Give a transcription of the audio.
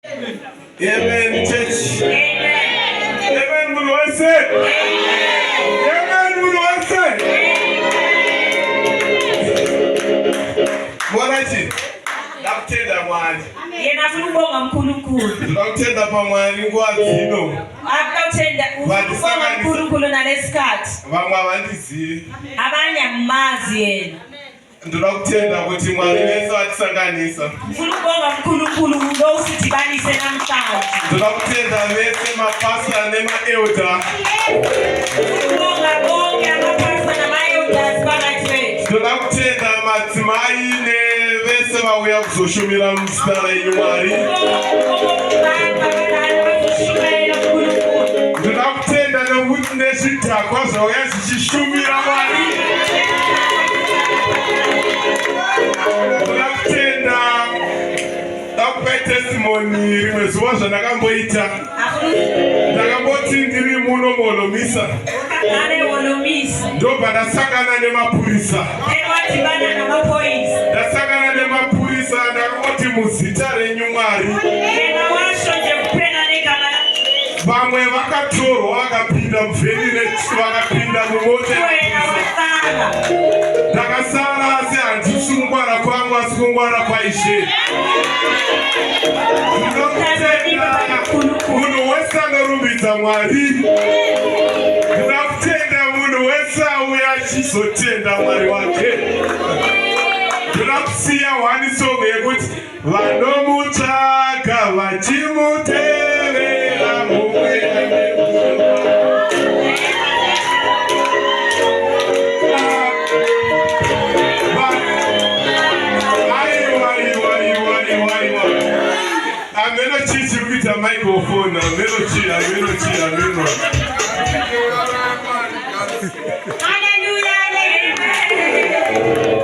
Amen, church. Amen, Mulwase. Amen, Mulwase. Mwanachi, nakutenda mwari. Yena funubonga mkhulunkulu. Nakutenda pa mwari ngwazino. Akutenda kubonga mkhulunkulu nalesikhathi. Vamwe avandizivi. Abanye amazi yena. Ndoda kutenda kuti mwari vese vatisanganisa. Funubonga mkhulunkulu ngosidibanise namhlanje. Ndoda kutenda vese mapastor nemaelder. Funubonga bonke amapastor nama-elders phakathi kwethu. Ndoda kutenda madzimai nevese vauya kuzoshumira muzita renyu Mwari. Ndoda kutenda nekuti nezvidhakwa zvauya zvichishumira Mwari. Ndoda kutenda ndakupa testimony rimwe zuva zvandakamboita. Ndakamboti ndiri muno muHolomisa. Ndobva ndasangana nemapurisa. Ndasangana nemapurisa ndakangoti muzita renyu Mwari. Vamwe vakatorwa vakapinda muvheni vakapinda mumota. Ndakasara asi handisi kungwara kwangu asi kungwara kwaIshe. Munhu wese anorumbidza Mwari. Ndinoda kutenda munhu wese auya achizotenda Mwari wake. Ndinoda kusiya one song yekuti vanomutsvaga vachimutevera mumweya nemushoko. Ameno chichi kuita microphone, ameno chi. Hallelujah, amen.